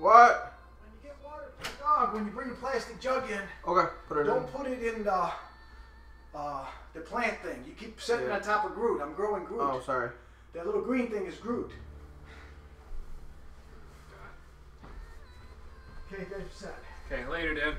What? When you get water for the dog, when you bring the plastic jug in, Okay, put it in. don't put it in the plant thing. You keep setting on top of Groot. I'm growing Groot. Oh, sorry. That little green thing is Groot. Okay, you guys are set. Okay, later, Dad.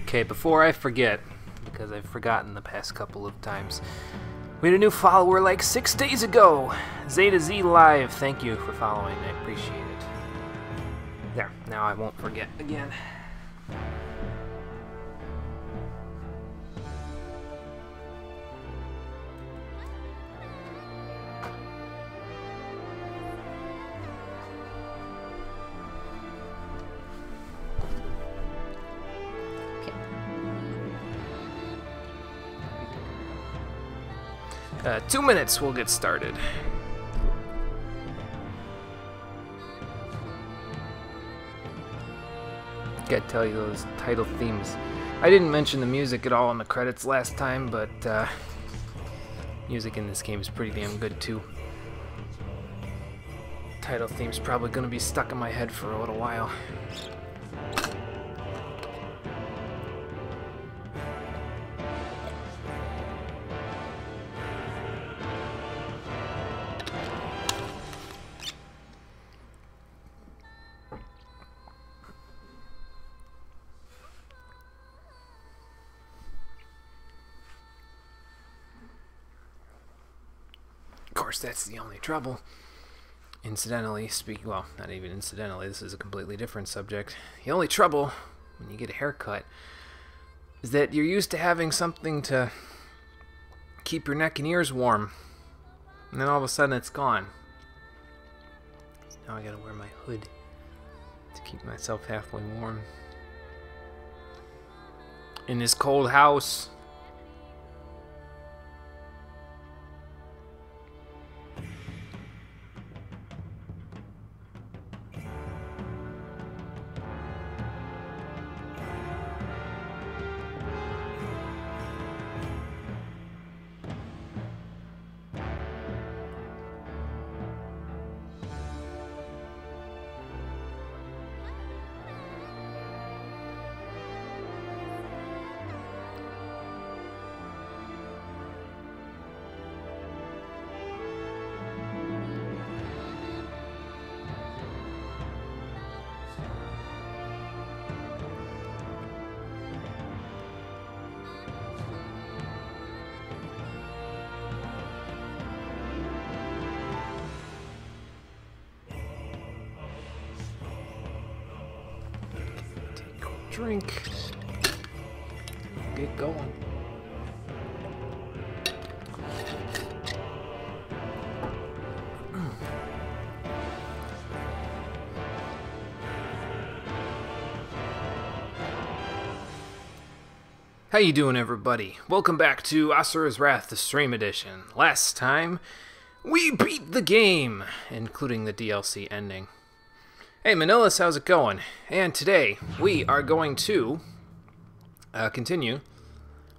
Okay, before I forget, because I've forgotten the past couple of times, we had a new follower like 6 days ago. Zeta Z Live, thank you for following. I appreciate it. There, now I won't forget again. Okay. 2 minutes, we'll get started. Gotta tell you, those title themes. I didn't mention the music at all in the credits last time, but music in this game is pretty damn good too. Title theme's probably gonna be stuck in my head for a little while. Of course, that's the only trouble. Incidentally, well, not even incidentally, this is a completely different subject. The only trouble when you get a haircut is that you're used to having something to keep your neck and ears warm, and then all of a sudden it's gone. So now I gotta wear my hood to keep myself halfway warm. In this cold house. Drink. Get going. How you doing, everybody? Welcome back to Asura's Wrath, the Stream Edition. Last time, we beat the game, including the DLC ending. Hey Manilis, how's it going? And today we are going to continue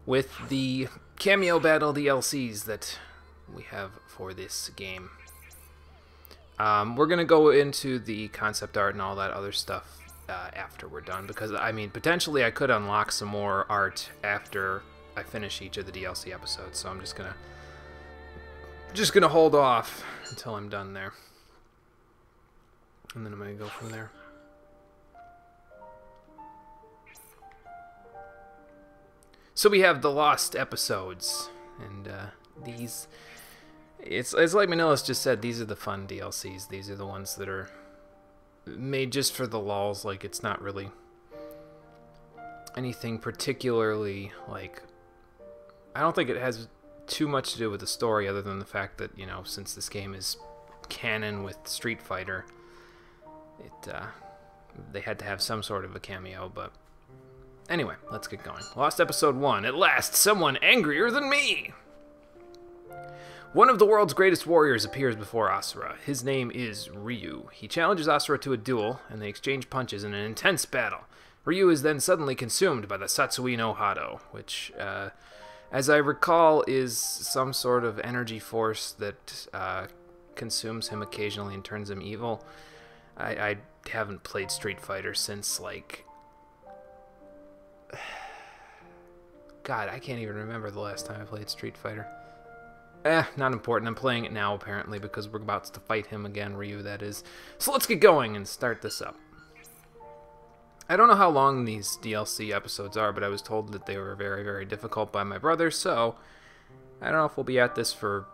with the cameo battle DLCs that we have for this game. We're going to go into the concept art and all that other stuff after we're done, because I mean potentially I could unlock some more art after I finish each of the DLC episodes, so I'm just gonna hold off until I'm done there. And then I'm going to go from there. So we have the lost episodes, and these, it's like Manilis just said, these are the fun DLCs. These are the ones that are made just for the lulz. Like, it's not really anything particularly, like, I don't think it has too much to do with the story, other than the fact that, you know, since this game is canon with Street Fighter, they had to have some sort of a cameo. But anyway, let's get going. Lost episode 1. At last, someone angrier than me. One of the world's greatest warriors appears before Asura. His name is Ryu. He challenges Asura to a duel, and they exchange punches in an intense battle. Ryu is then suddenly consumed by the Satsui no Hado, which, as I recall, is some sort of energy force that consumes him occasionally and turns him evil. I haven't played Street Fighter since, like... God, I can't even remember the last time I played Street Fighter. Not important. I'm playing it now, apparently, because we're about to fight him again, Ryu, that is. So let's get going and start this up. I don't know how long these DLC episodes are, but I was told that they were very, very difficult by my brother, so I don't know if we'll be at this for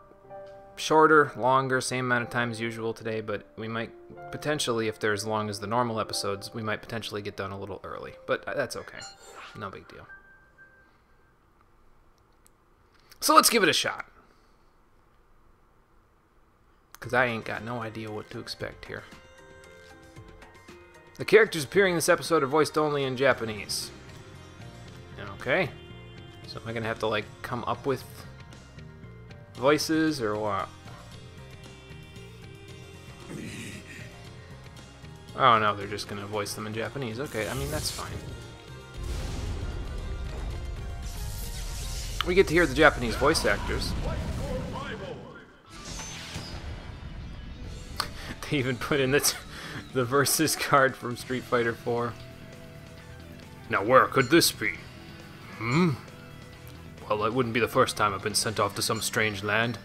shorter, longer, same amount of time as usual today, but we might potentially, if they're as long as the normal episodes, we might potentially get done a little early. But that's okay. No big deal. So let's give it a shot. Because I ain't got no idea what to expect here. The characters appearing in this episode are voiced only in Japanese. Okay. So am I going to have to, like, come up with voices or what? Oh, no, they're just going to voice them in Japanese. Okay, I mean, that's fine. We get to hear the Japanese voice actors. They even put in the versus card from Street Fighter 4. Now where could this be? Well, it wouldn't be the first time I've been sent off to some strange land.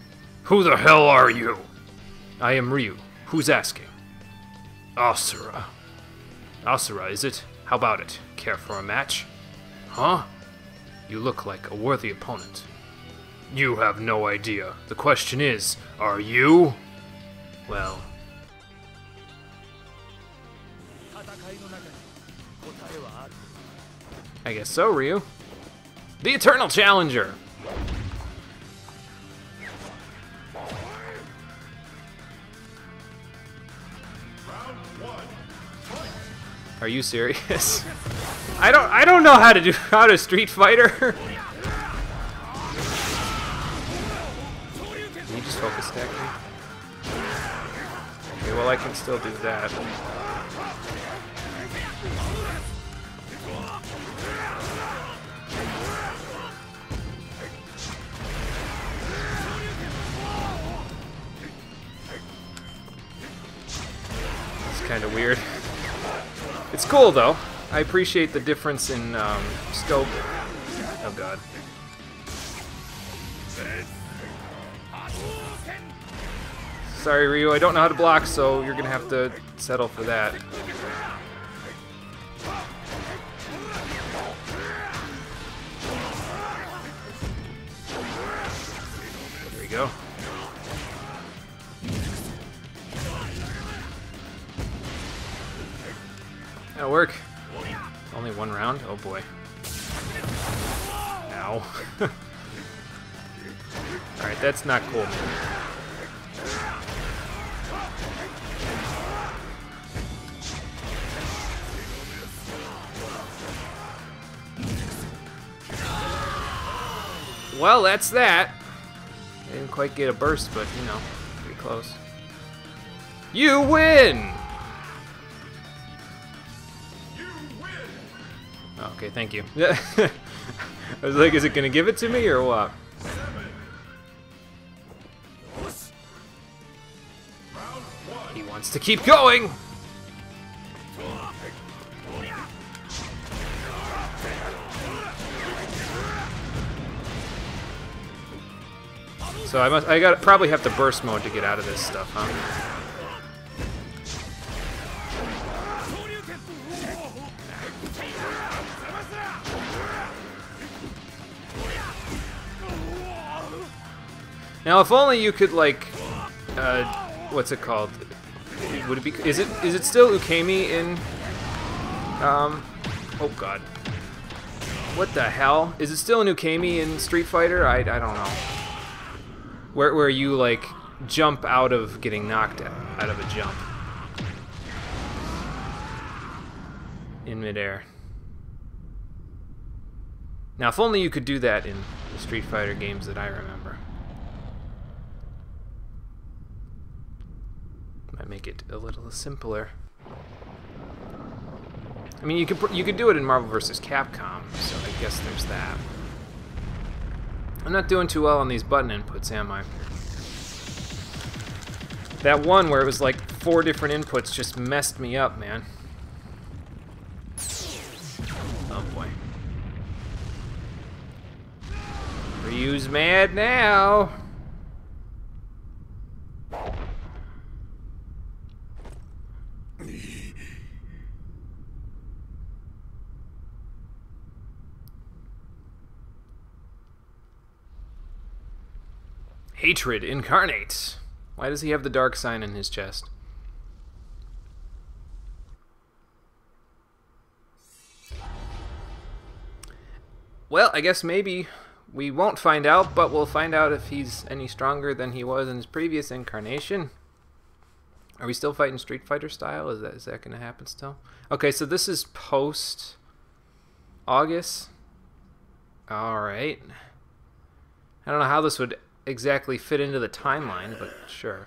Who the hell are you? I am Ryu. Who's asking? Asura. Asura, is it? How about it? Care for a match? Huh? You look like a worthy opponent. You have no idea. The question is, are you? Well... I guess so, Ryu. The Eternal Challenger! Are you serious? I don't know how to Street Fighter. Did he just focus attack me? Okay, well I can still do that. Kind of weird. It's cool though. I appreciate the difference in scope. Oh god. Sorry Ryu, I don't know how to block, so you're gonna have to settle for that. There we go. That'll work. Only one round? Oh boy. Ow. Alright, that's not cool. Well, that's that. I didn't quite get a burst, but, you know, pretty close. You win! Okay, thank you. I was like, is it gonna give it to me or what? He wants to keep going! So I probably have to burst mode to get out of this stuff, huh? Now, if only you could, like, what's it called? Would it be? Is it still Ukemi in? Oh god. What the hell? Is it still an Ukemi in Street Fighter? I don't know. Where you like jump out of getting knocked out of a jump in midair. Now, if only you could do that in the Street Fighter games that I remember. Might make it a little simpler. I mean, you could do it in Marvel vs. Capcom, so I guess there's that. I'm not doing too well on these button inputs, am I? That one where it was like 4 different inputs just messed me up, man. Oh boy. Ryu's mad now. Hatred incarnate. Why does he have the dark sign in his chest? Well, I guess maybe we won't find out, but we'll find out if he's any stronger than he was in his previous incarnation. Are we still fighting Street Fighter style? Is that going to happen still? Okay, so this is post August. All right. I don't know how this would exactly fit into the timeline, but sure.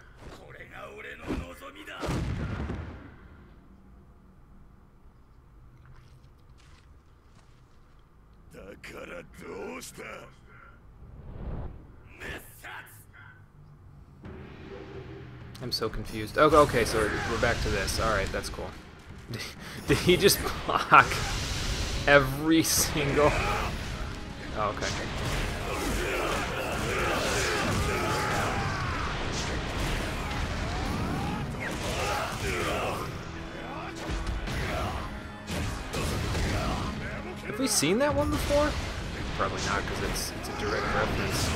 I'm so confused. Oh, okay, so we're back to this. Alright, that's cool. Did he just block every single... Oh, okay. Have we seen that one before? Probably not, because it's a direct reference.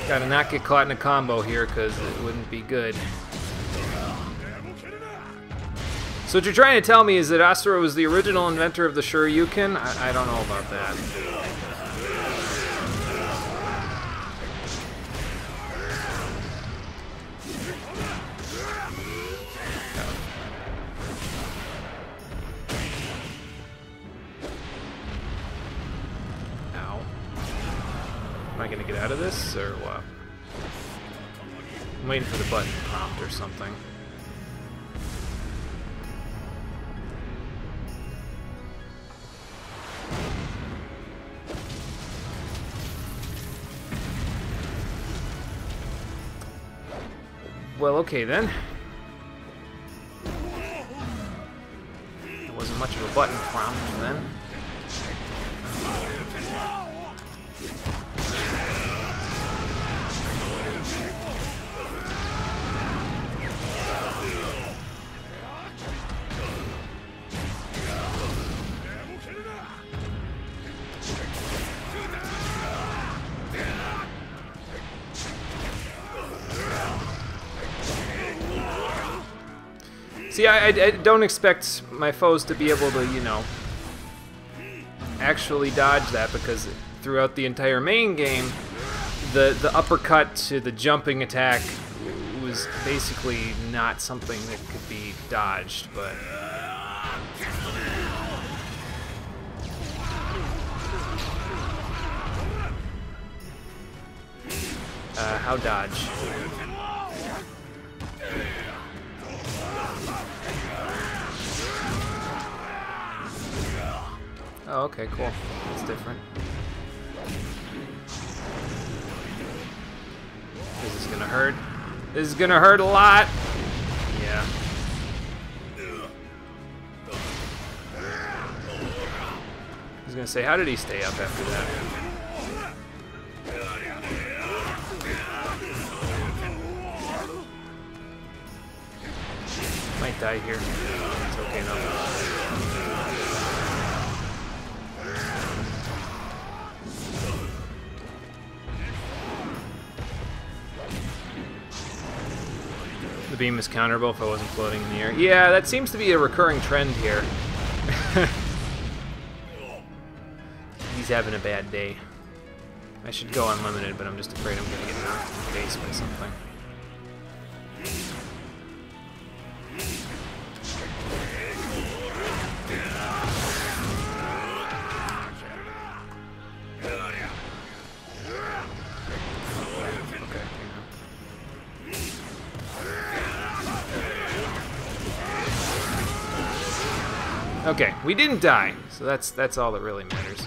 Gotta not get caught in a combo here, because it wouldn't be good. So what you're trying to tell me is that Asura was the original inventor of the Shoryuken? I don't know about that. Ow. Am I gonna get out of this, or what? I'm waiting for the button prompt or something. Well, okay then. There wasn't much of a button prompt then. See, I don't expect my foes to be able to, you know, actually dodge that, because throughout the entire main game, the uppercut to the jumping attack was basically not something that could be dodged, but... how dodge? Oh, okay, cool. That's different. This is gonna hurt. This is gonna hurt a lot. Yeah. I was gonna say, how did he stay up after that? Might die here. It's okay enough. The beam is counterable if I wasn't floating in the air. Yeah, that seems to be a recurring trend here. he's having a bad day. I should go unlimited, but I'm just afraid I'm gonna get knocked in the face by something. Okay, we didn't die, so that's all that really matters.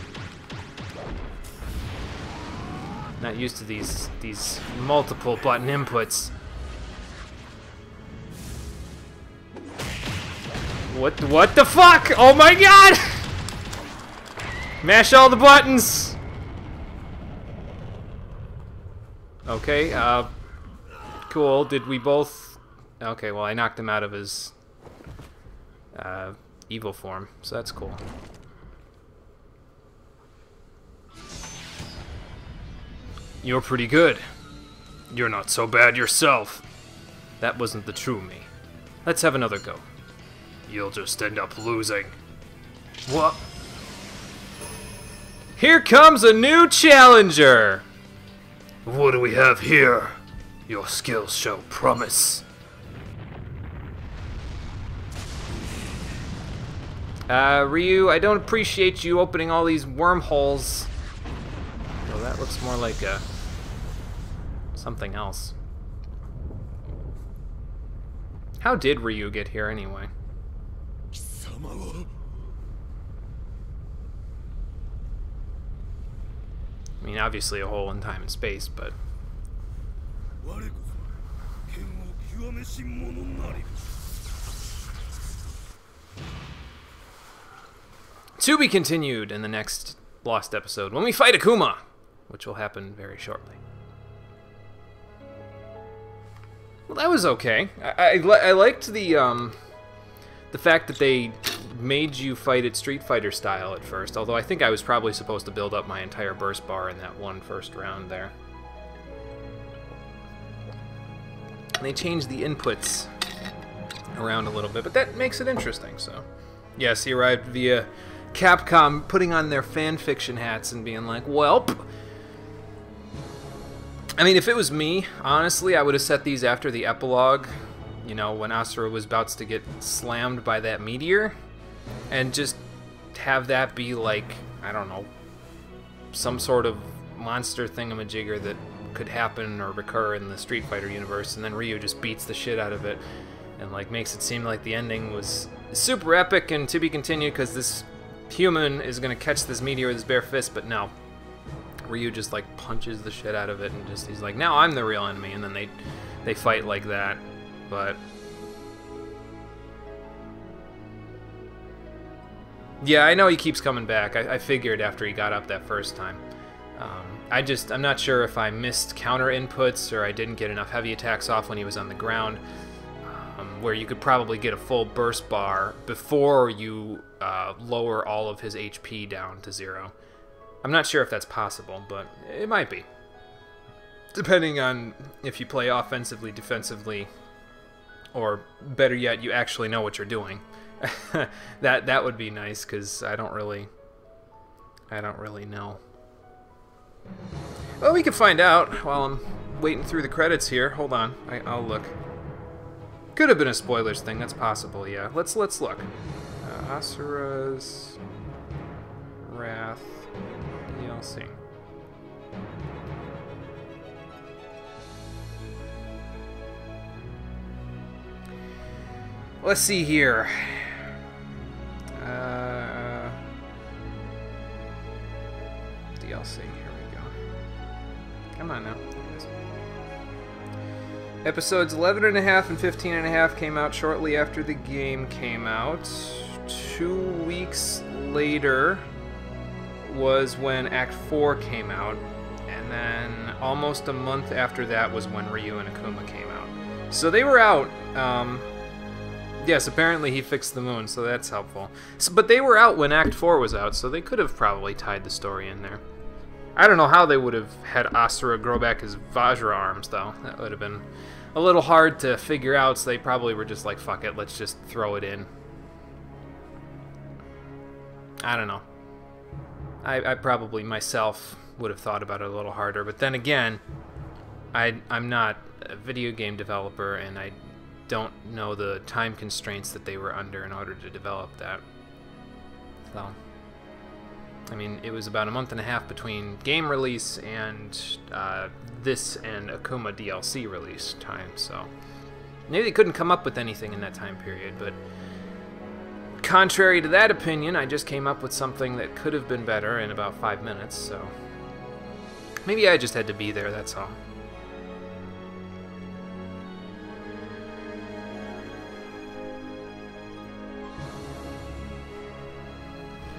Not used to these multiple button inputs. What the fuck? Oh my god! Mash all the buttons. Okay, cool. Did we both? Okay, well I knocked him out of his evil form, so that's cool. You're pretty good. You're not so bad yourself. That wasn't the true me. Let's have another go. You'll just end up losing. What? Here comes a new challenger! What do we have here? Your skills show promise. Ryu, I don't appreciate you opening all these wormholes. Well, that looks more like something else. How did Ryu get here anyway? I mean, obviously a hole in time and space, but... To be continued in the next Lost episode, when we fight Akuma, which will happen very shortly. Well, that was okay. I liked the fact that they made you fight it Street Fighter style at first, although I think I was probably supposed to build up my entire burst bar in that one first round there. And they changed the inputs around a little bit, but that makes it interesting, so... Yes, he arrived via Capcom putting on their fanfiction hats and being like, welp. I mean, if it was me, honestly, I would have set these after the epilogue, you know, when Asura was about to get slammed by that meteor, and just have that be like, I don't know, some sort of monster thingamajigger that could happen or recur in the Street Fighter universe, and then Ryu just beats the shit out of it and like makes it seem like the ending was super epic and to be continued because this human is gonna catch this meteor with his bare fist, but no. Ryu just like punches the shit out of it and just he's like, now I'm the real enemy, and then they fight like that. But yeah, I know he keeps coming back. I figured after he got up that first time. I'm not sure if I missed counter inputs or I didn't get enough heavy attacks off when he was on the ground, where you could probably get a full burst bar before you lower all of his HP down to 0. I'm not sure if that's possible, but it might be. Depending on if you play offensively, defensively, or better yet, you actually know what you're doing. that would be nice, because I don't really know. Well, we can find out while I'm waiting through the credits here. Hold on, I'll look. Could have been a spoilers thing. That's possible. Yeah, let's look. Asura's Wrath DLC. Let's see here. DLC. Here we go. Come on now. Episodes 11.5 and 15.5 came out shortly after the game came out. 2 weeks later was when Act 4 came out, and then almost a month after that was when Ryu and Akuma came out. So they were out. Yes, apparently he fixed the moon, so that's helpful. But they were out when Act 4 was out, so they could have probably tied the story in there. I don't know how they would have had Asura grow back his Vajra arms, though. That would have been a little hard to figure out, so they probably were just like, fuck it, let's just throw it in. I don't know. I probably myself would have thought about it a little harder, but then again, I'm not a video game developer, and I don't know the time constraints that they were under in order to develop that. So, I mean, it was about a month and a half between game release and this and Akuma DLC release time, so maybe they couldn't come up with anything in that time period, but contrary to that opinion, I just came up with something that could have been better in about 5 minutes, so maybe I just had to be there, that's all.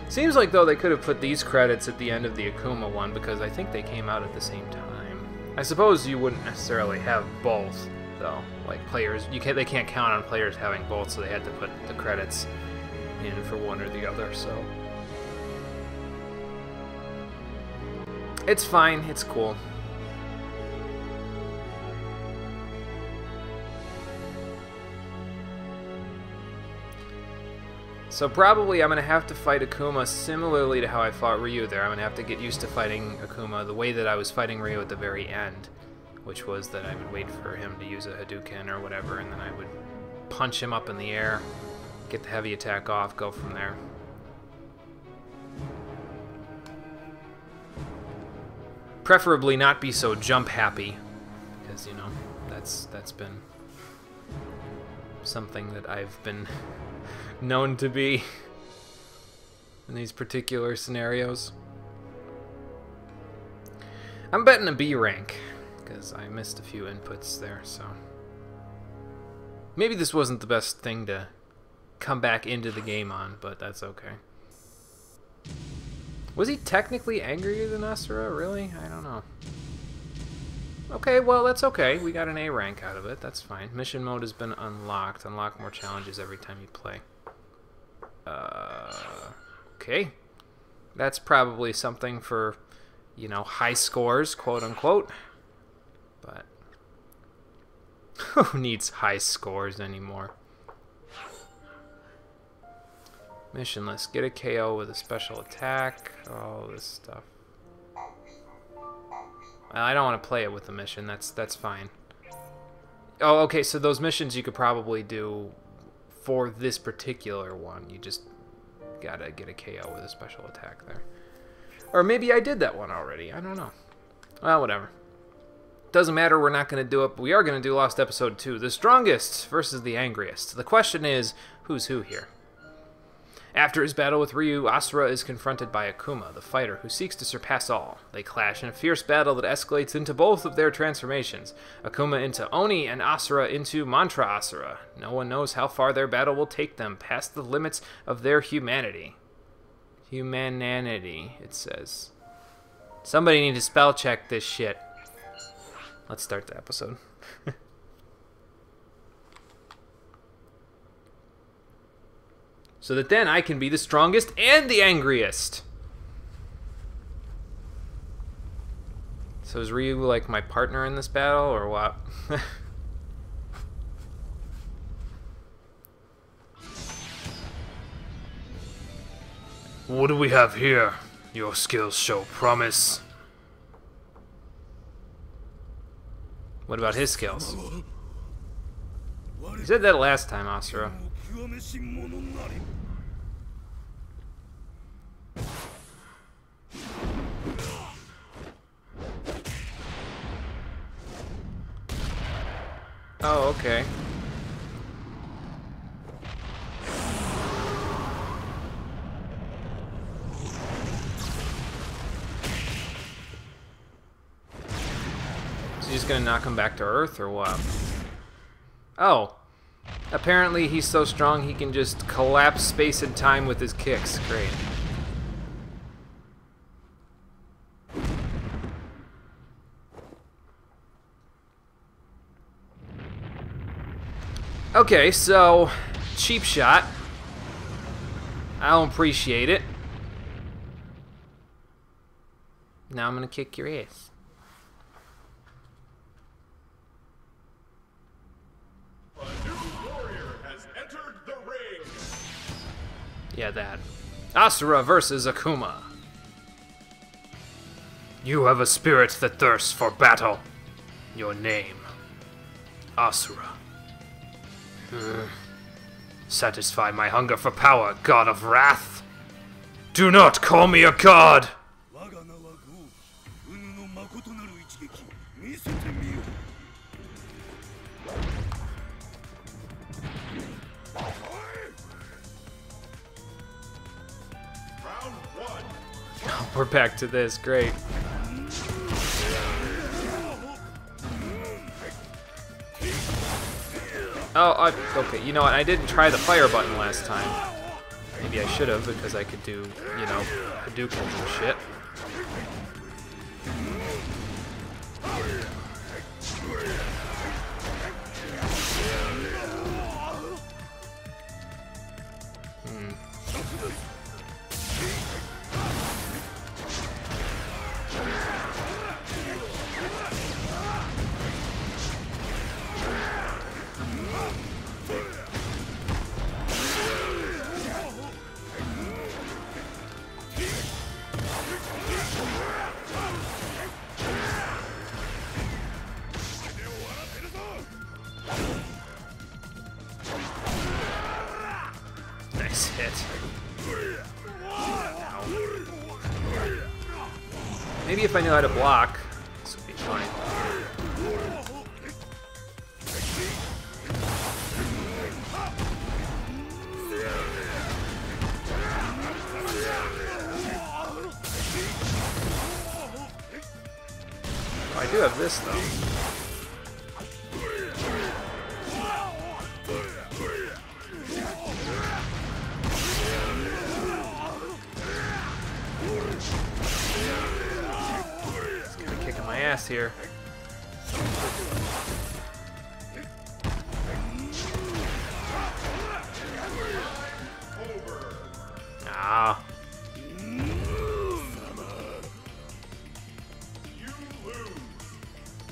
Seems like, though, they could have put these credits at the end of the Akuma one, because I think they came out at the same time. I suppose you wouldn't necessarily have both, though. Like, players, they can't count on players having both, so they had to put the credits in for one or the other, so it's fine, it's cool. So probably I'm going to have to fight Akuma similarly to how I fought Ryu there. I'm going to have to get used to fighting Akuma the way that I was fighting Ryu at the very end, which was that I would wait for him to use a Hadouken or whatever, and then I would punch him up in the air, get the heavy attack off, go from there. Preferably not be so jump happy, because, you know, that's been something that I've been known to be in these particular scenarios. I'm betting a B rank, because I missed a few inputs there, so maybe this wasn't the best thing to come back into the game on, but that's okay. Was he technically angrier than Asura? Really? I don't know. Okay, well, that's okay. We got an A rank out of it. That's fine. Mission mode has been unlocked. Unlock more challenges every time you play. Okay. That's probably something for, you know, high scores, quote-unquote. But who needs high scores anymore? Mission list. Get a KO with a special attack. All this stuff. I don't want to play it with the mission. That's fine. Oh, okay, so those missions you could probably do for this particular one. You just gotta get a KO with a special attack there. Or maybe I did that one already. I don't know. Well, whatever. Doesn't matter, we're not going to do it, but we are going to do Lost Episode 2. The strongest versus the angriest. The question is, who's who here? After his battle with Ryu, Asura is confronted by Akuma, the fighter who seeks to surpass all. They clash in a fierce battle that escalates into both of their transformations. Akuma into Oni and Asura into Mantra Asura. No one knows how far their battle will take them, past the limits of their humanity. Humanity, it says. Somebody need to spell check this shit. Let's start the episode. So that then I can be the strongest and the angriest. So is Ryu like my partner in this battle, or what? What do we have here? Your skills show promise. What about his skills? You said that last time, Asura. Oh, okay. So he's gonna knock him back to Earth, or what? Oh. Apparently he's so strong he can just collapse space and time with his kicks. Great. Okay, so cheap shot. I don't appreciate it. Now I'm gonna kick your ass. Yeah, that. Asura versus Akuma. You have a spirit that thirsts for battle. Your name, Asura. Satisfy my hunger for power, god of wrath. Do not call me a god! We're back to this, great. Oh, okay, you know what, I didn't try the fire button last time. Maybe I should have, because I could do, you know, Hadoukens and shit. Nice hit. Ow. Maybe if I knew how to block, this would be fine. Oh, I do have this though. Ass here. Ah.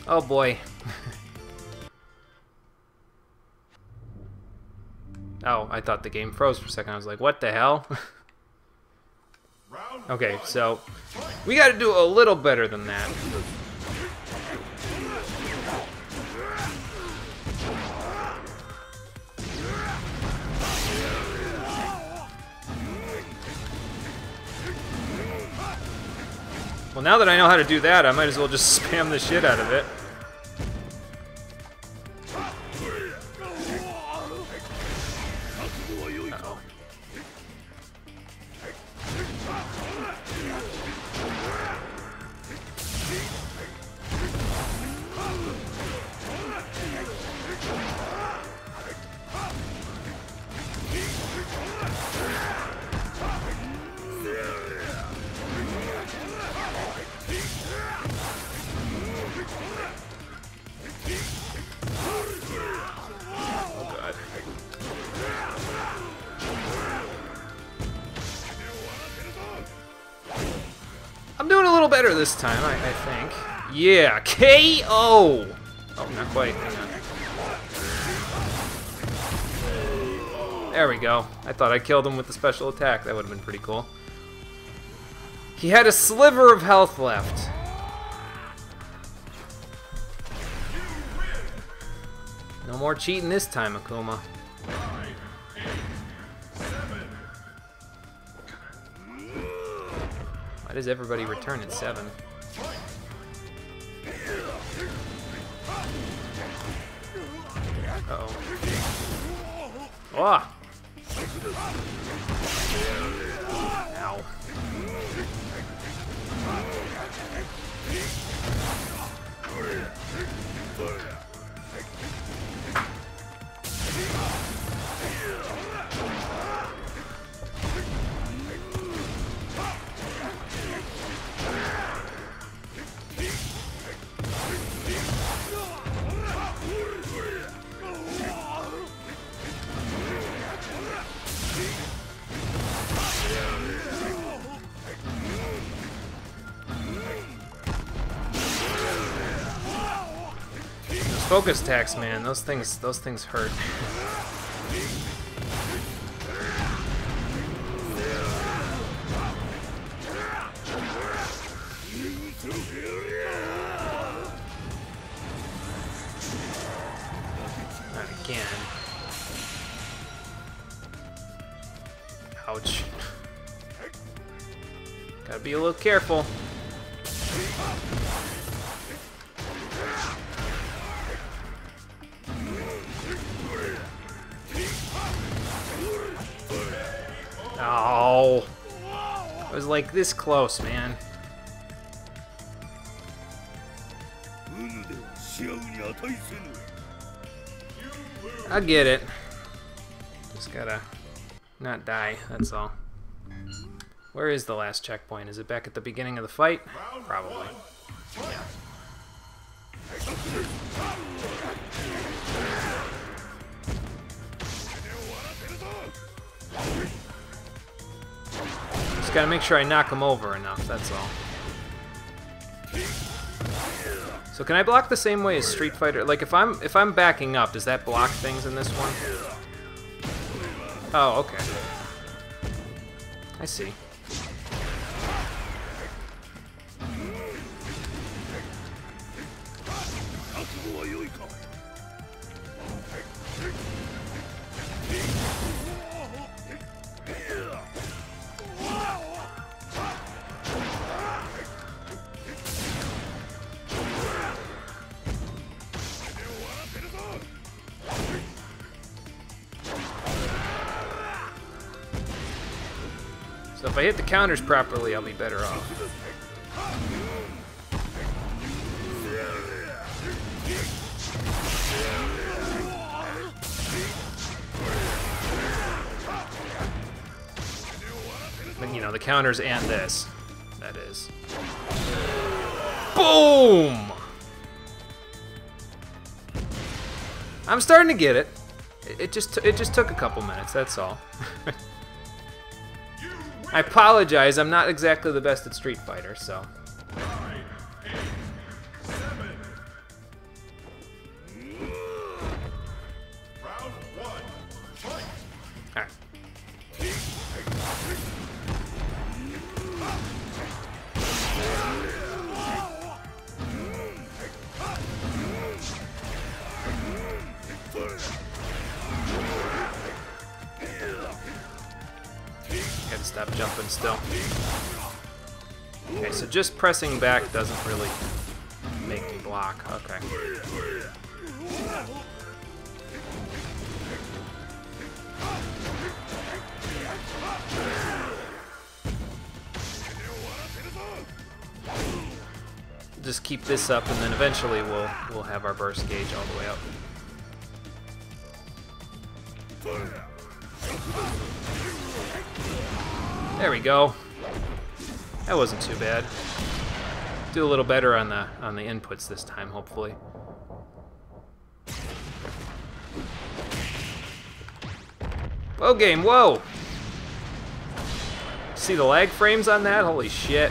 Oh boy. Oh, I thought the game froze for a second. I was like, what the hell? Okay, so we got to do a little better than that. Well, now that I know how to do that, I might as well just spam the shit out of it. Uh-oh. I'm doing a little better this time, I think. Yeah, KO! Oh, not quite. Hang on. There we go. I thought I killed him with the special attack. That would have been pretty cool. He had a sliver of health left. No more cheating this time, Akuma. Why does everybody return at 7? Uh-oh. Ah! Ow. Focus attacks, man. Those things hurt. again. Ouch. Gotta be a little careful. Oh. I was like this close, man. I get it. Just gotta not die, that's all. Where is the last checkpoint? Is it back at the beginning of the fight? Probably. Just gotta make sure I knock him over enough, that's all. So can I block the same way as Street Fighter? Like if I'm backing up, does that block things in this one? Oh, okay. I see. So if I hit the counters properly, I'll be better off. But, you know, the counters and this. That is. Boom! I'm starting to get it. It just took a couple minutes, that's all. I apologize, I'm not exactly the best at Street Fighter, so. 9, 8, 7. Round 1. Fight. Alright. Gotta stop jumping still. Okay, so just pressing back doesn't really make me block. Okay. Just keep this up, and then eventually we'll have our burst gauge all the way up. There we go. That wasn't too bad. Do a little better on the inputs this time, hopefully. Whoa, game, whoa! See the lag frames on that? Holy shit.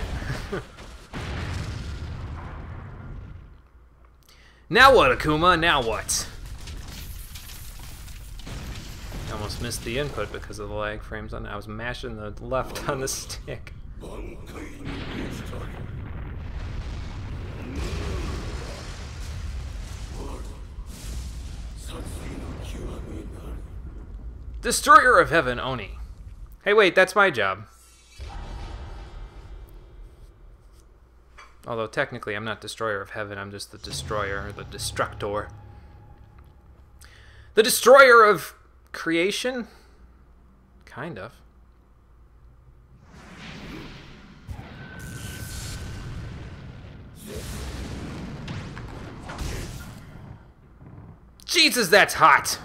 Now what, Akuma? Now what? Almost missed the input because of the lag frames on that. I was mashing the left on the stick. Destroyer of Heaven, Oni. Hey, wait, that's my job. Although technically I'm not Destroyer of Heaven, I'm just the Destroyer, or the Destructor. The Destroyer of Creation? Kind of. Jesus, that's hot!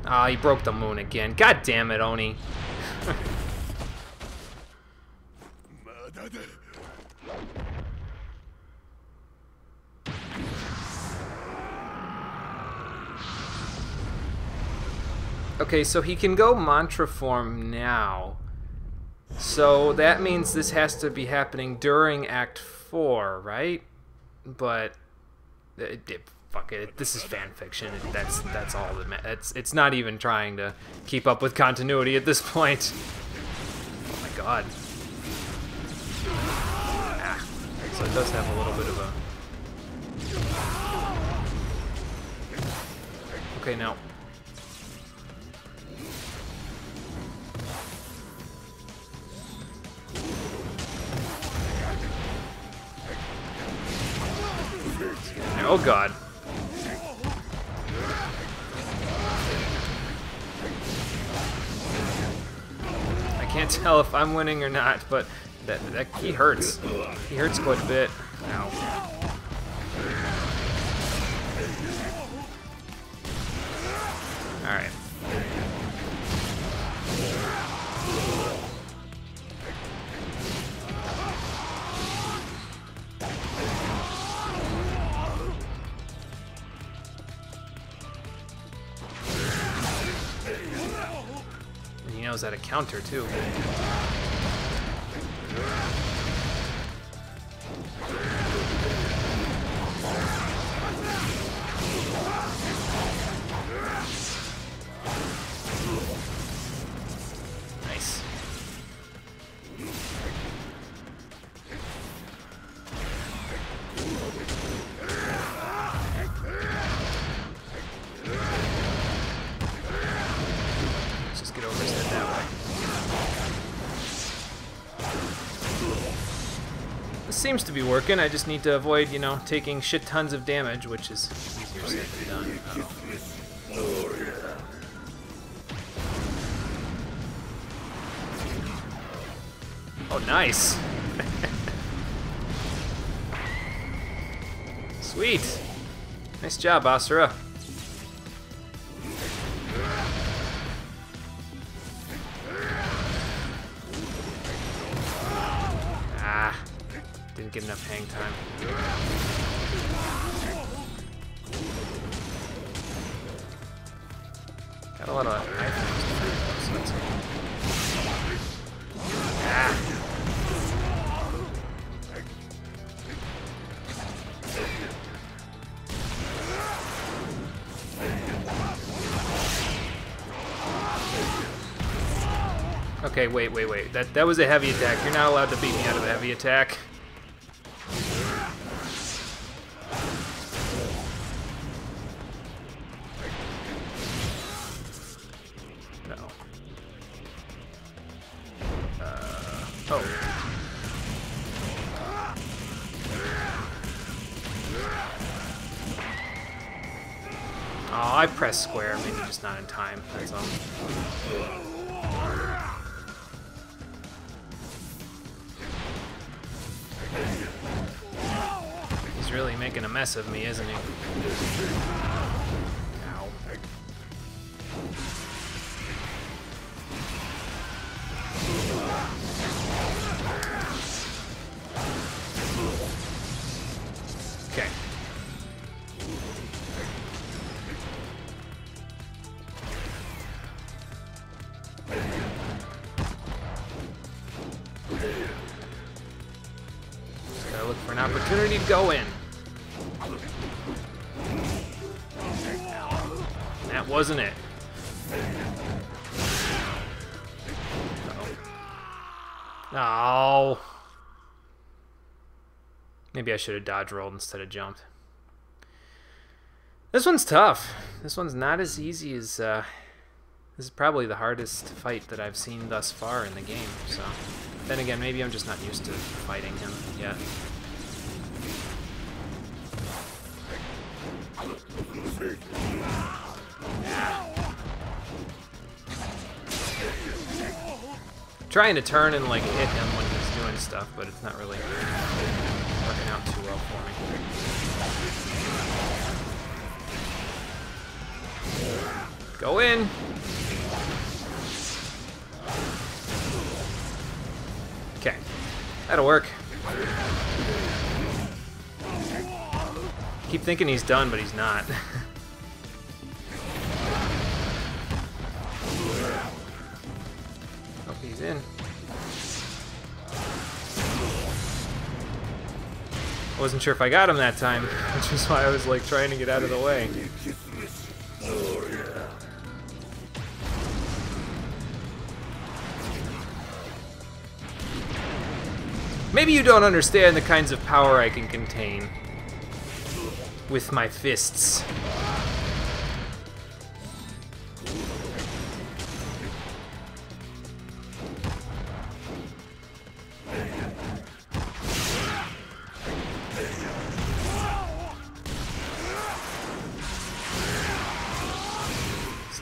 Ah, he broke the moon again. God damn it, Oni. Okay, so he can go mantra form now. So that means this has to be happening during Act 4, right? But fuck it, this is fan fiction. That's all that it's not even trying to keep up with continuity at this point. Oh my god. Ah, so it does have a little bit of a Okay, no. Oh god. I can't tell if I'm winning or not, but that he hurts. He hurts quite a bit. Ow. Alright. And he knows how to counter too. Nice. Let's just get over his head that way. This seems to be working. I just need to avoid, you know, taking shit tons of damage, which is easier said than done. Oh, nice. Sweet. Nice job, Asura. Ah, didn't get enough hang time. Got a lot of items. Ah. Okay, wait. That was a heavy attack. You're not allowed to beat me out of a heavy attack. No. Oh. Oh, I pressed square, maybe just not in time, that's all. He's really making a mess of me, isn't he? Ow. Okay. Just gotta look for an opportunity to go in. That wasn't it. Uh-oh. Oh. Maybe I should have dodge rolled instead of jumped. This one's tough. This one's not as easy as... this is probably the hardest fight that I've seen thus far in the game, so... Then again, maybe I'm just not used to fighting him yet. Trying to turn and like hit him when he's doing stuff, but it's not really working out too well for me. Go in. Okay, that'll work. Keep thinking he's done, but he's not. Oh, he's in. I wasn't sure if I got him that time, which is why I was like trying to get out of the way. Maybe you don't understand the kinds of power I can contain with my fists.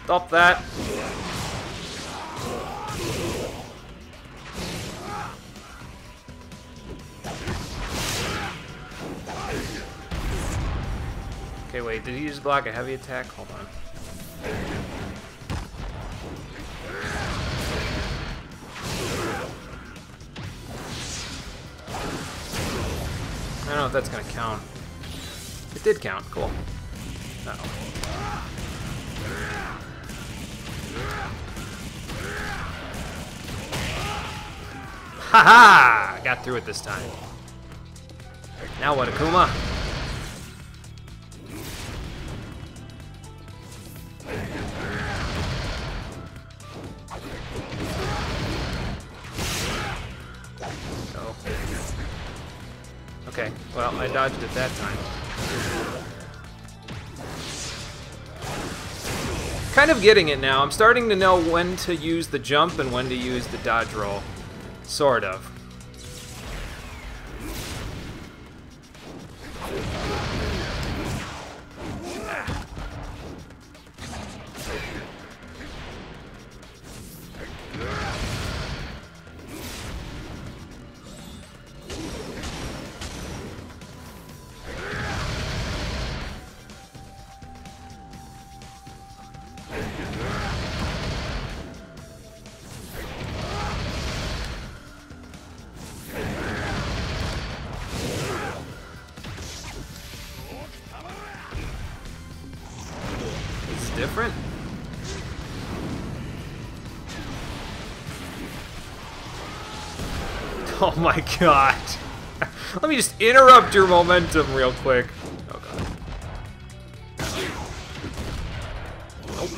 Stop that. Okay, wait, did he just block a heavy attack? Hold on. I don't know if that's gonna count. It did count, cool. Uh-oh. Haha! Got through it this time. Now what, Akuma? Oh. Okay, well, I dodged it that time. Kind of getting it now. I'm starting to know when to use the jump and when to use the dodge roll. Sort of. Different? Oh my god. Let me just interrupt your momentum real quick. Oh god. Nope.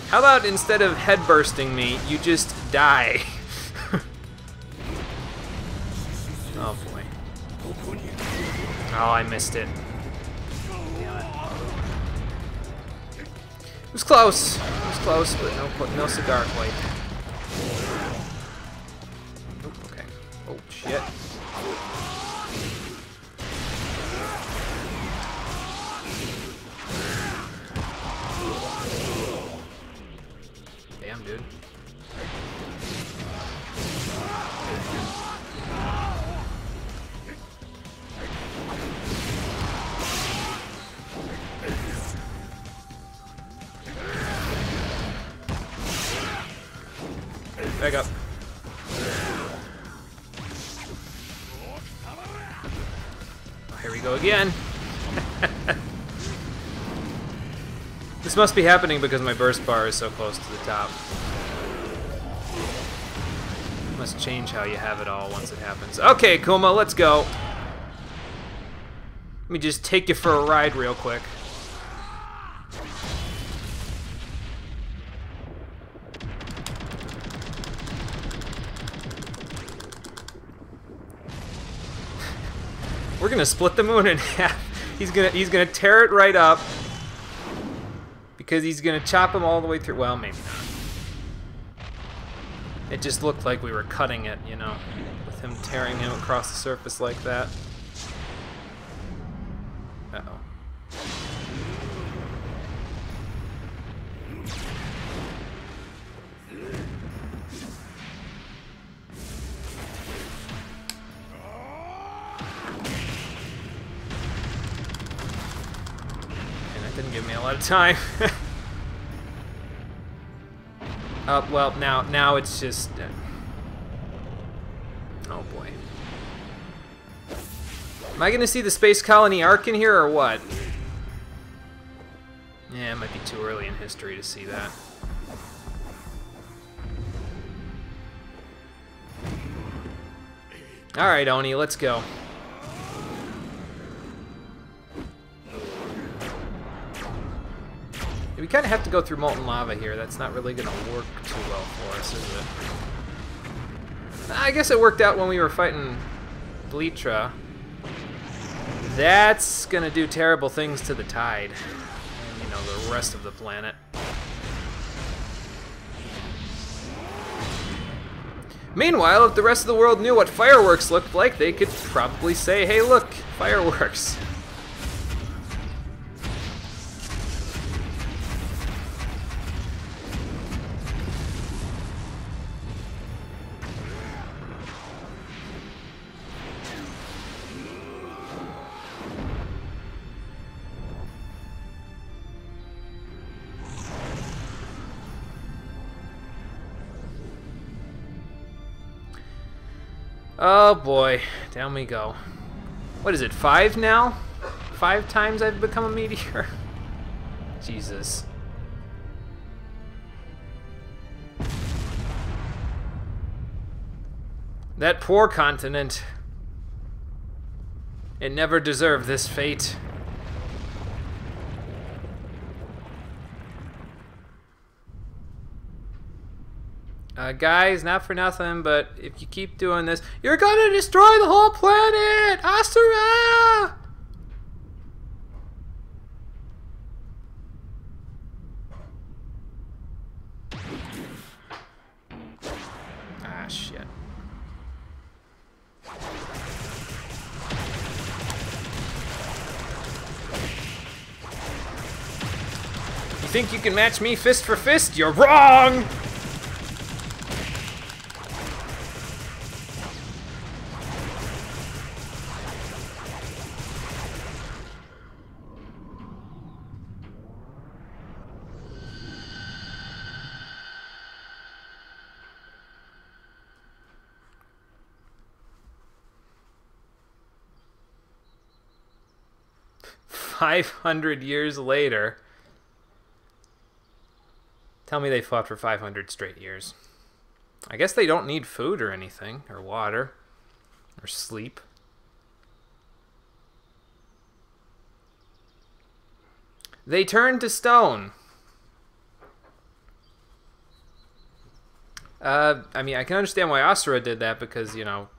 How about instead of head bursting me, you just die? Oh boy. Oh, I missed it. It was close. It was close, but no cigar quite. Oop, okay. Oh shit. Damn, dude. Back up. Oh, here we go again. This must be happening because my burst bar is so close to the top. Must change how you have it all once it happens. Okay, Kuma, let's go. Let me just take you for a ride real quick. We're gonna split the moon in half. He's gonna tear it right up because he's gonna chop him all the way through. Well, maybe not. It just looked like we were cutting it, you know, with him tearing him across the surface like that. Uh-oh. Didn't give me a lot of time. Well, now it's just... oh boy. Am I gonna see the Space Colony arc in here, or what? Yeah, it might be too early in history to see that. Alright, Oni, let's go. We kind of have to go through molten lava here. That's not really going to work too well for us, is it? I guess it worked out when we were fighting Bleetra. That's going to do terrible things to the tide. And, you know, the rest of the planet. Meanwhile, if the rest of the world knew what fireworks looked like, they could probably say, hey, look, fireworks. Oh boy, down we go. What is it, 5 now? 5 times I've become a meteor? Jesus. That poor continent. It never deserved this fate. Guys, not for nothing, but if you keep doing this, you're gonna destroy the whole planet! Asura! Ah, shit. You think you can match me fist for fist? You're wrong! $500 later. Tell me they fought for 500 straight years. I guess they don't need food or anything, or water, or sleep. They turned to stone. I mean, I can understand why Asura did that because, you know,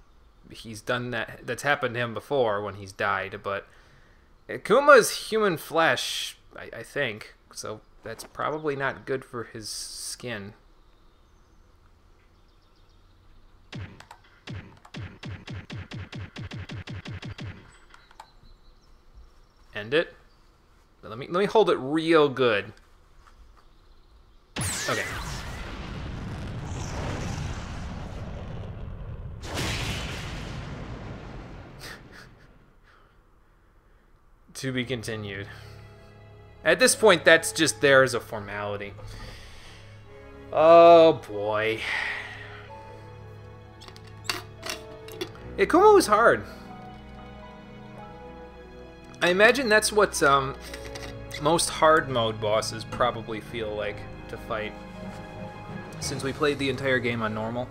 he's done that. That's happened to him before when he's died, but Kuma's human flesh, I think, so that's probably not good for his skin. End it. Let me hold it real good. Okay. To be continued. At this point, that's just there as a formality. Oh boy. Yeah, Kuma was hard. I imagine that's what most hard mode bosses probably feel like to fight, since we played the entire game on normal.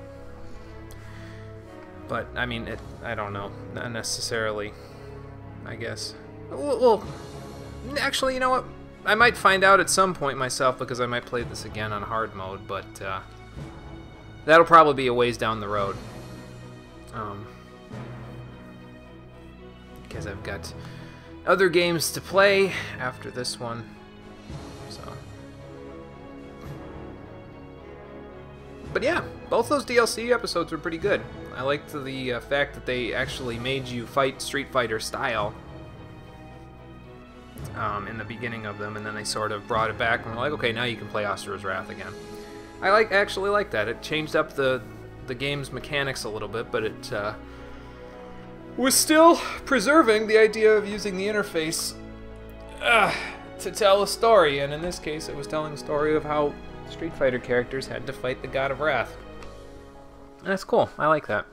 But I mean, I don't know, not necessarily, I guess. Well, actually, you know what? I might find out at some point myself because I might play this again on hard mode, but that'll probably be a ways down the road. Because I've got other games to play after this one, so. But yeah, both those DLC episodes were pretty good. I liked the fact that they actually made you fight Street Fighter style in the beginning of them, and then they sort of brought it back and were like, okay, now you can play Asura's Wrath again. I actually like that. It changed up the game's mechanics a little bit, but it was still preserving the idea of using the interface to tell a story, and in this case it was telling the story of how Street Fighter characters had to fight the God of Wrath. And that's cool. I like that.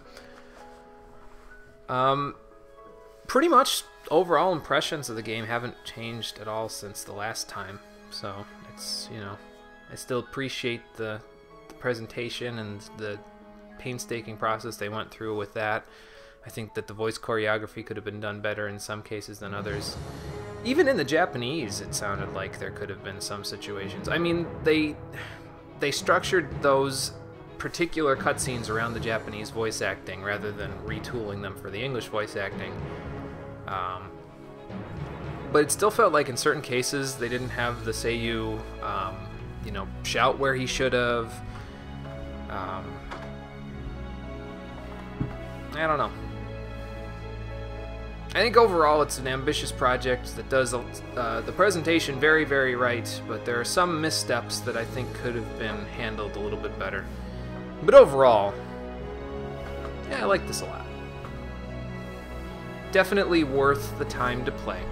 Pretty much overall impressions of the game haven't changed at all since the last time, so it's, you know, I still appreciate the presentation and the painstaking process they went through with that. I think that the voice choreography could have been done better in some cases than others. Even in the Japanese, it sounded like there could have been some situations. I mean, they structured those particular cutscenes around the Japanese voice acting rather than retooling them for the English voice acting. But it still felt like in certain cases they didn't have the Seiyu, you know, shout where he should have. I don't know. I think overall it's an ambitious project that does the presentation very, very right, but there are some missteps that I think could have been handled a little bit better. But overall, yeah, I like this a lot. Definitely worth the time to play.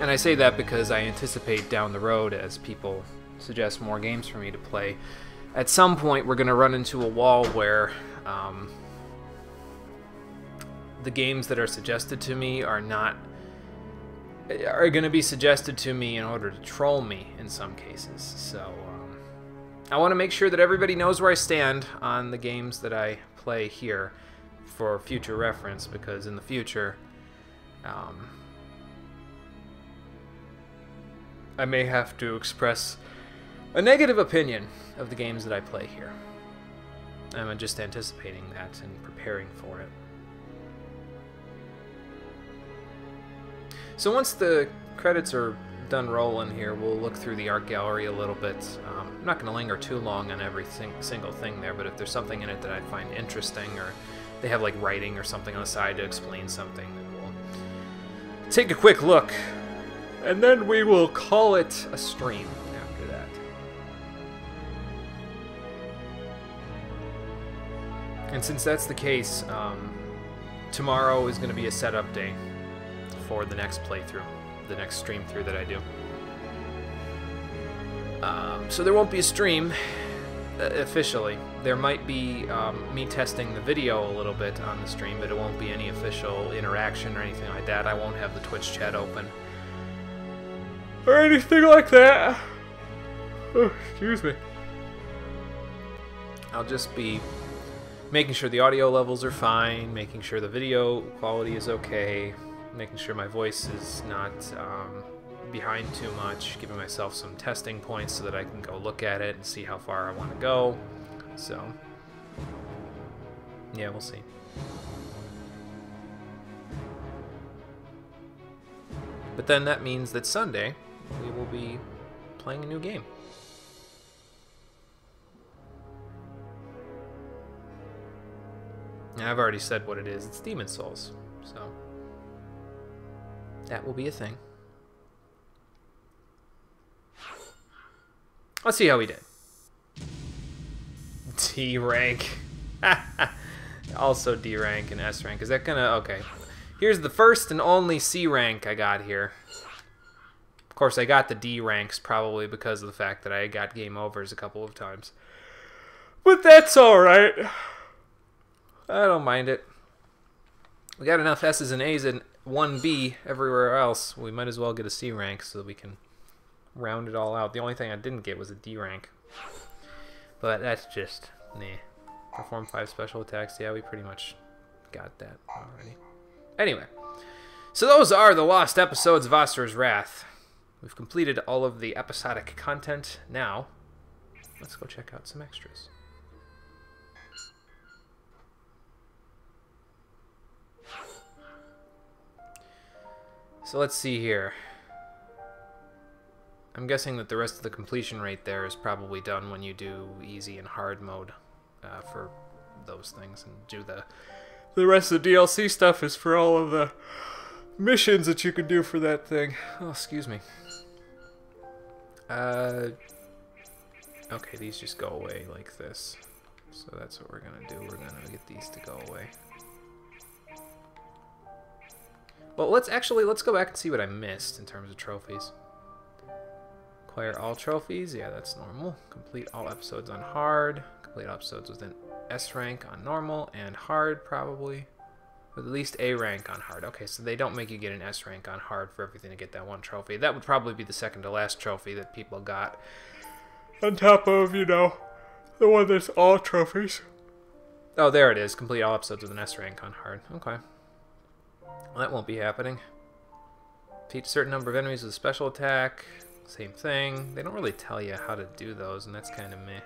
And I say that because I anticipate down the road, as people suggest more games for me to play. At some point, we're going to run into a wall where the games that are suggested to me are going to be suggested to me in order to troll me in some cases. So I want to make sure that everybody knows where I stand on the games that I play here for future reference, because in the future I may have to express a negative opinion of the games that I play here. I'm just anticipating that and preparing for it. So once the credits are done rolling here, we'll look through the art gallery a little bit. I'm not going to linger too long on every single thing there, but if there's something in it that I find interesting, or they have like writing or something on the side to explain something, then we'll take a quick look, and then we will call it a stream after that. And since that's the case, tomorrow is going to be a setup day for the next playthrough, the next stream through that I do. So there won't be a stream officially. There might be me testing the video a little bit on the stream, but it won't be any official interaction or anything like that. I won't have the Twitch chat open or anything like that. Oh, excuse me. I'll just be making sure the audio levels are fine, making sure the video quality is okay, making sure my voice is not behind too much, giving myself some testing points so that I can go look at it and see how far I want to go. So, yeah, we'll see. But then that means that Sunday we will be playing a new game. And I've already said what it is. It's Demon Souls. So that will be a thing. Let's see how we did. D rank. Also D rank and S rank. Is that gonna... Okay. Here's the first and only C rank I got here. Of course, I got the D ranks probably because of the fact that I got game overs a couple of times. But that's alright. I don't mind it. We got enough S's and A's and 1B everywhere else. We might as well get a C rank so that we can round it all out. The only thing I didn't get was a D rank. But that's just, nah. Perform 5 special attacks. Yeah, we pretty much got that already. Anyway, so those are the lost episodes of Asura's Wrath. We've completed all of the episodic content. Now, let's go check out some extras. So let's see here. I'm guessing that the rest of the completion rate there is probably done when you do easy and hard mode for those things, and do the rest of the DLC stuff is for all of the missions that you can do for that thing. Oh, excuse me. Okay, these just go away like this. So that's what we're gonna do. We're gonna get these to go away. Well, let's go back and see what I missed in terms of trophies. Acquire all trophies. Yeah, that's normal. Complete all episodes on hard. Complete all episodes with an S rank on normal and hard, probably. With at least A rank on hard. Okay, so they don't make you get an S rank on hard for everything to get that one trophy. That would probably be the second to last trophy that people got. On top of, you know, the one that's all trophies. Oh, there it is. Complete all episodes with an S rank on hard. Okay. Well, that won't be happening. Defeat a certain number of enemies with a special attack. Same thing. They don't really tell you how to do those, and that's kind of meh.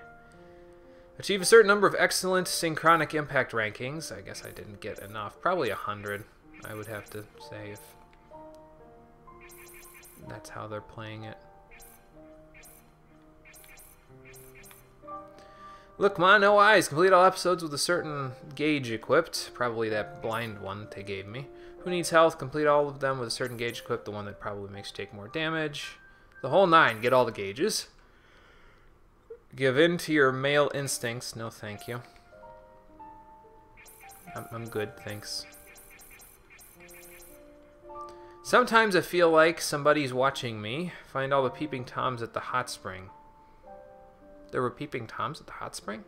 Achieve a certain number of excellent synchronic impact rankings. I guess I didn't get enough. Probably 100, I would have to say, if that's how they're playing it. Look, Ma, no eyes. Complete all episodes with a certain gauge equipped. Probably that blind one that they gave me. Who needs health? Complete all of them with a certain gauge equipped. The one that probably makes you take more damage. The whole 9. Get all the gauges. Give in to your male instincts. No, thank you. I'm good, thanks. Sometimes I feel like somebody's watching me. Find all the peeping toms at the hot spring. There were peeping toms at the hot spring?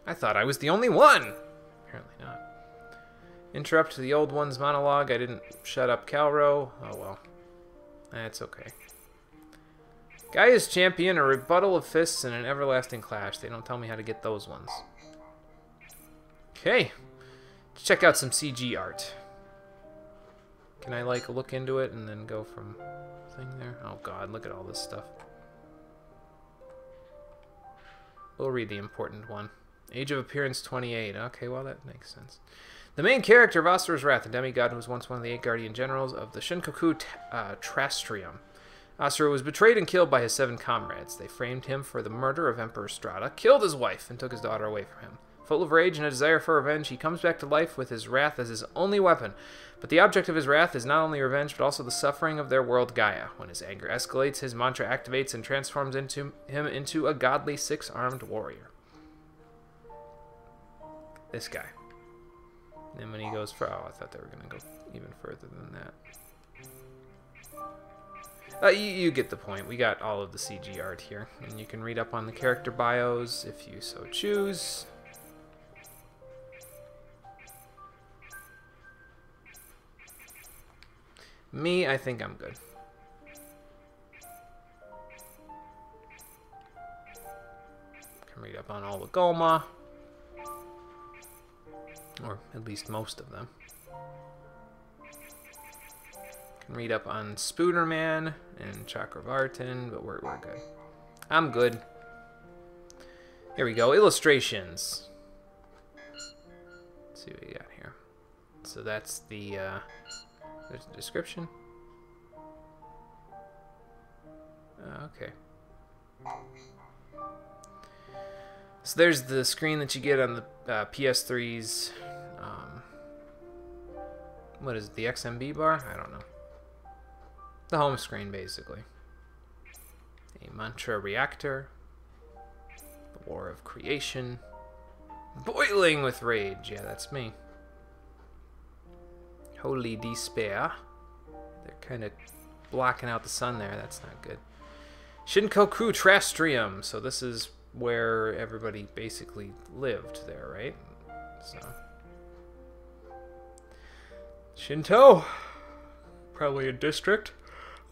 I thought I was the only one! Apparently not. Interrupt the old one's monologue. I didn't shut up Calro. Oh well. That's okay. Gaia's champion, a rebuttal of fists, and an everlasting clash. They don't tell me how to get those ones. Okay. Let's check out some CG art. Can I, like, look into it and then go from thing there? Oh god, look at all this stuff. We'll read the important one. Age of appearance 28. Okay, well that makes sense. The main character of Asura's Wrath, a demigod who was once one of the 8 guardian generals of the Shinkoku Trastrium. Asura was betrayed and killed by his 7 comrades. They framed him for the murder of Emperor Strata, killed his wife, and took his daughter away from him. Full of rage and a desire for revenge, he comes back to life with his wrath as his only weapon. But the object of his wrath is not only revenge, but also the suffering of their world Gaia. When his anger escalates, his mantra activates and transforms him into a godly 6-armed warrior. This guy. And then when he goes for... Oh, I thought they were going to go even further than that. You get the point. We got all of the CG art here. And you can read up on the character bios if you so choose. Me, I think I'm good. Can read up on all the Goma. Or at least most of them. Can read up on Spooderman and Chakravartin, but we're good. I'm good. Here we go. Illustrations. Let's see what we got here. So that's the there's a description. Okay. So there's the screen that you get on the PS3's, what is it, the XMB bar? I don't know. The home screen, basically. A mantra reactor. The war of creation. Boiling with rage. Yeah, that's me. Holy despair. They're kind of blocking out the sun there. That's not good. Shinkoku Trastrium. So this is where everybody basically lived there, right? So Shinto. Probably a district.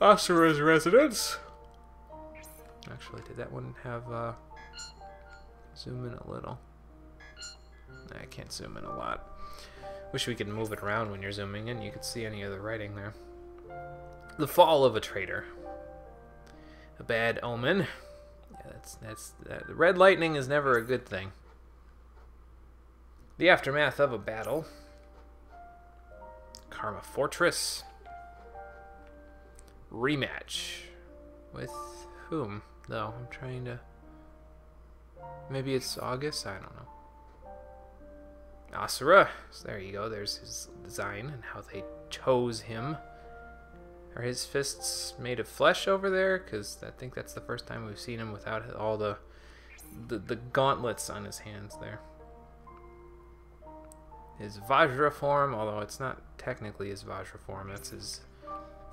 Asura's residence. Actually, did that one have zoom in a little? I can't zoom in a lot. Wish we could move it around when you're zooming in. You could see any of the writing there. The fall of a traitor. A bad omen. Yeah, that. Red lightning is never a good thing. The aftermath of a battle. Karma Fortress. Rematch. With whom? Though, I'm trying to... Maybe it's August? I don't know. Asura. So there you go. There's his design and how they chose him. Are his fists made of flesh over there? Because I think that's the first time we've seen him without all the gauntlets on his hands there. His Vajra form, although it's not technically his Vajra form, that's his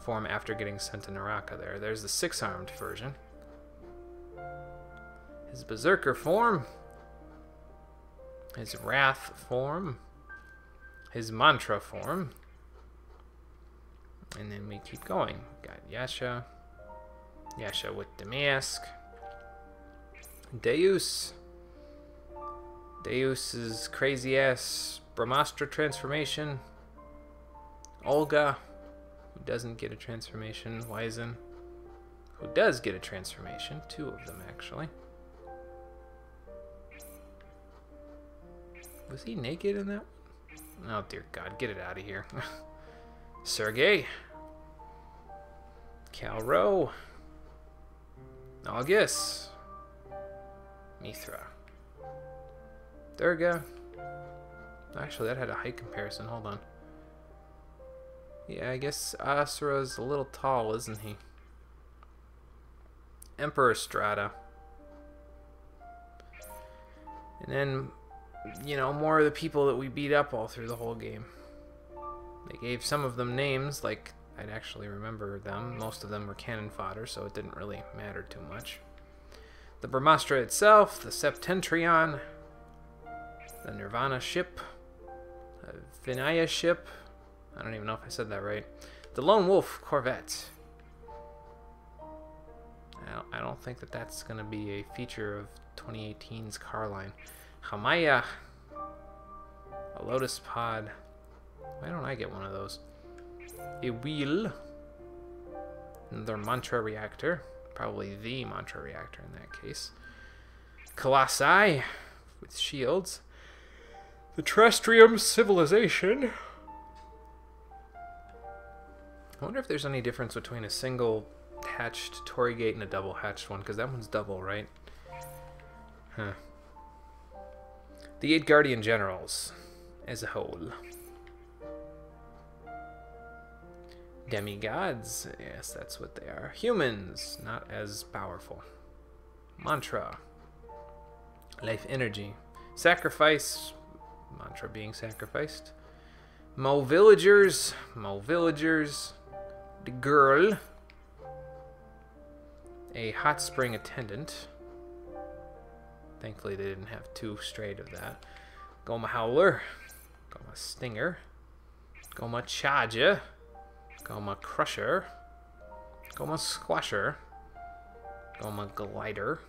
form after getting sent to Naraka there. There's the 6-armed version. His Berserker form. His Wrath form. His Mantra form. And then we keep going. Got Yasha. Yasha with the mask. Deus. Deus's crazy ass Brahmastra transformation. Olga, who doesn't get a transformation. Wyzen, who does get a transformation. 2 of them, actually. Was he naked in that one? Oh, dear God. Get it out of here. Sergei. Calro. August. Mithra. Durga. Actually, that had a height comparison. Hold on. Yeah, I guess Asura's a little tall, isn't he? Emperor Strata. And then, you know, more of the people that we beat up all through the whole game. They gave some of them names, like I'd actually remember them. Most of them were cannon fodder, so it didn't really matter too much. The Brahmastra itself, the Septentrion, the Nirvana ship, the Vinaya ship, I don't even know if I said that right, the Lone Wolf Corvette. I don't think that that's going to be a feature of 2018's car line. Hamaya, a Lotus Pod. Why don't I get one of those? A wheel. Another Mantra Reactor. Probably the Mantra Reactor in that case. Colossi with shields. The Terrestrium Civilization. I wonder if there's any difference between a single hatched Torii Gate and a double hatched one, because that one's double, right? Huh. The 8 Guardian Generals as a whole. Demigods, yes, that's what they are. Humans, not as powerful. Mantra. Life energy. Sacrifice. Mantra being sacrificed. Mo villagers. Mo villagers. The girl. A hot spring attendant. Thankfully they didn't have 2 straight of that. Goma Howler. Goma Stinger. Goma Charger. Goma Crusher. Goma Squasher. Goma Glider.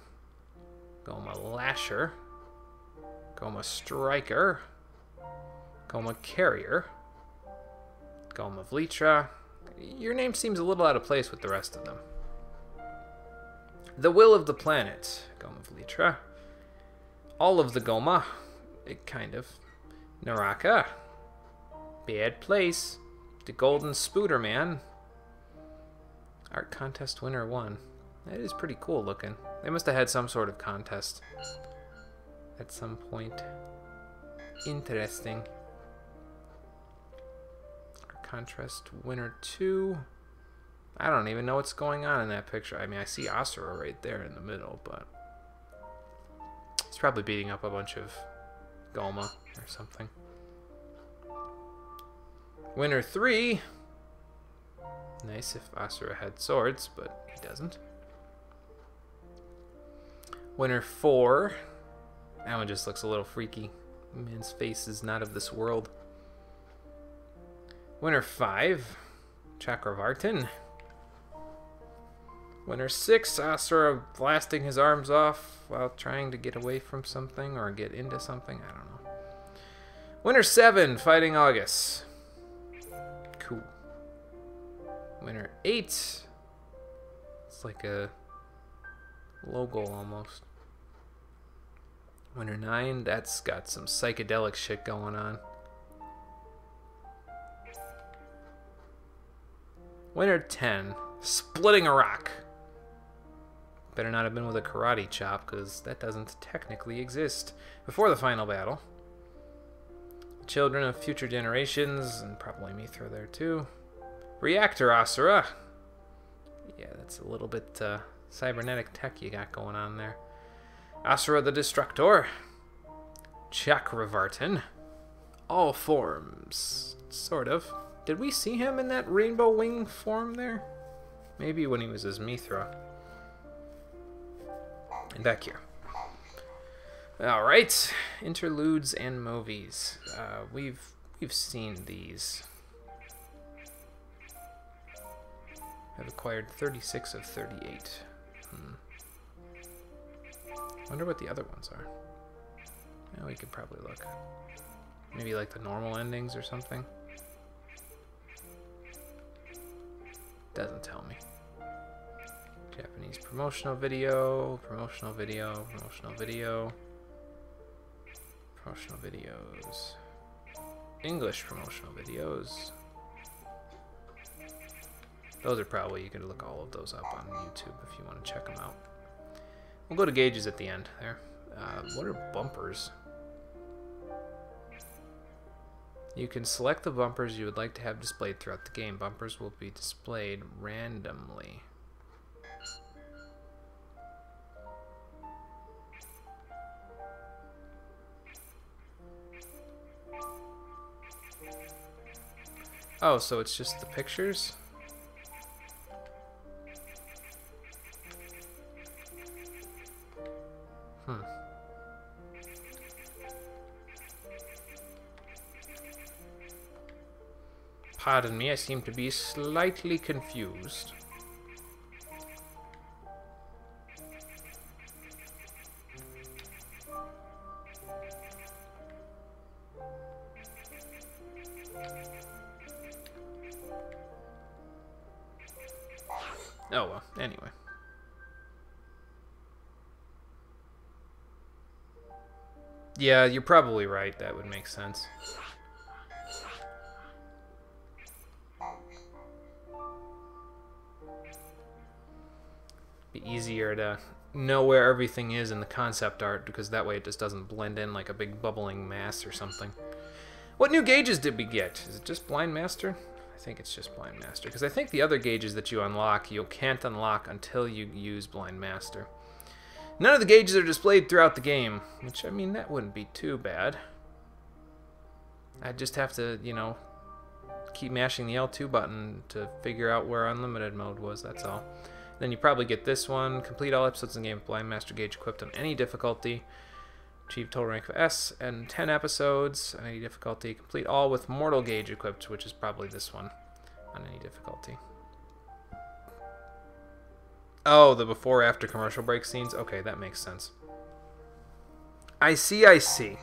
Goma Lasher. Goma Striker. Goma Carrier. Goma Vlitra. Your name seems a little out of place with the rest of them. The Will of the Planet. Goma Vlitra. All of the Goma. Kind of. Naraka. Bad Place. The Golden Spooter Man. Art Contest Winner 1. That is pretty cool looking. They must have had some sort of contest at some point. Interesting. Art Contest Winner 2. I don't even know what's going on in that picture. I mean, I see Asura right there in the middle, but it's probably beating up a bunch of Goma or something. Winner 3. Nice if Asura had swords, but he doesn't. Winner 4. That one just looks a little freaky. Man's face is not of this world. Winner 5. Chakravartin. Winner 6. Asura blasting his arms off while trying to get away from something or get into something. I don't know. Winner 7. Fighting August. Cool. Winner 8. It's like a logo almost. Winner 9. That's got some psychedelic shit going on. Winner 10. Splitting a rock. Better not have been with a karate chop, because that doesn't technically exist. Before the final battle. Children of future generations, and probably Mithra there too. Reactor Asura. Yeah, that's a little bit cybernetic tech you got going on there. Asura the Destructor. Chakravartin. All forms. Sort of. Did we see him in that rainbow wing form there? Maybe when he was as Mithra. And back here. Alright, interludes and movies. We've seen these. I've acquired 36 of 38. Wonder what the other ones are. Yeah, we could probably look. Maybe like the normal endings or something. Doesn't tell me. Japanese promotional video, promotional video, promotional video. Promotional videos. English promotional videos. Those are probably, you could look all of those up on YouTube if you want to check them out. We'll go to gauges at the end there. What are bumpers? You can select the bumpers you would like to have displayed throughout the game. Bumpers will be displayed randomly. Oh, so it's just the pictures? Pardon me, I seem to be slightly confused. Oh well, anyway. Yeah, you're probably right. That would make sense. Be easier to know where everything is in the concept art, because that way it just doesn't blend in like a big bubbling mass or something. What new gauges did we get? Is it just Blind Master? I think it's just Blind Master, because I think the other gauges that you unlock, you can't unlock until you use Blind Master. None of the gauges are displayed throughout the game, which, I mean, that wouldn't be too bad. I'd just have to, you know, keep mashing the L2 button to figure out where Unlimited mode was, that's all. Then you probably get this one. Complete all episodes in the game with Blind Master Gauge equipped on any difficulty. Achieve total rank of S and 10 episodes on any difficulty. Complete all with Mortal Gauge equipped, which is probably this one on any difficulty. Oh, the before-after commercial break scenes? Okay, that makes sense. I see, I see.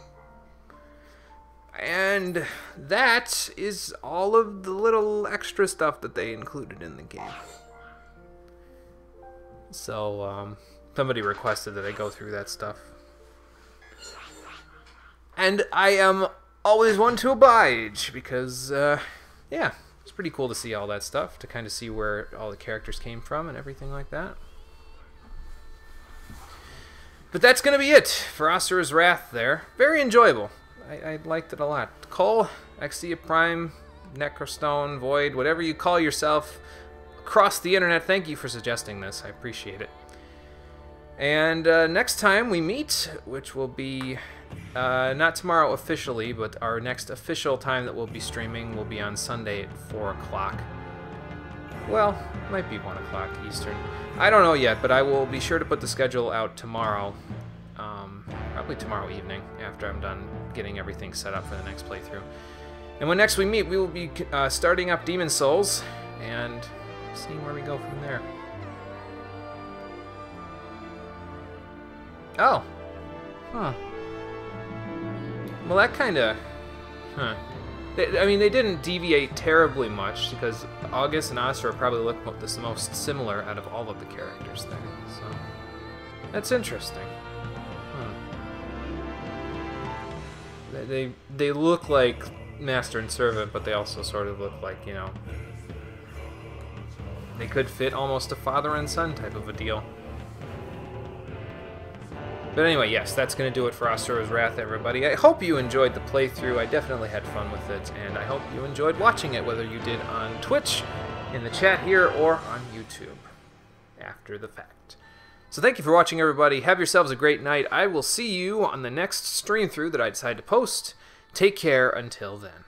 And that is all of the little extra stuff that they included in the game. So, somebody requested that I go through that stuff. And I am always one to oblige, because, yeah, it's pretty cool to see all that stuff, to kind of see where all the characters came from and everything like that. But that's going to be it for Asura's Wrath there. Very enjoyable. I liked it a lot. Cole, Exia Prime, Necrostone, Void, whatever you call yourself across the internet, thank you for suggesting this. I appreciate it. And next time we meet, which will be not tomorrow officially, but our next official time that we'll be streaming will be on Sunday at 4 o'clock. Well, it might be 1 o'clock Eastern. I don't know yet, but I will be sure to put the schedule out tomorrow. Probably tomorrow evening, after I'm done getting everything set up for the next playthrough. And when next we meet, we will be starting up Demon Souls, and seeing where we go from there. Oh. Huh. Well, that kind of... Huh. I mean, they didn't deviate terribly much, because August and Asura probably look the most similar out of all of the characters there. So, that's interesting. They look like Master and Servant, but they also sort of look like, you know, they could fit almost a father and son type of a deal. But anyway, yes, that's going to do it for Asura's Wrath, everybody. I hope you enjoyed the playthrough. I definitely had fun with it, and I hope you enjoyed watching it, whether you did on Twitch, in the chat here, or on YouTube after the fact. So thank you for watching, everybody. Have yourselves a great night. I will see you on the next stream through that I decide to post. Take care until then.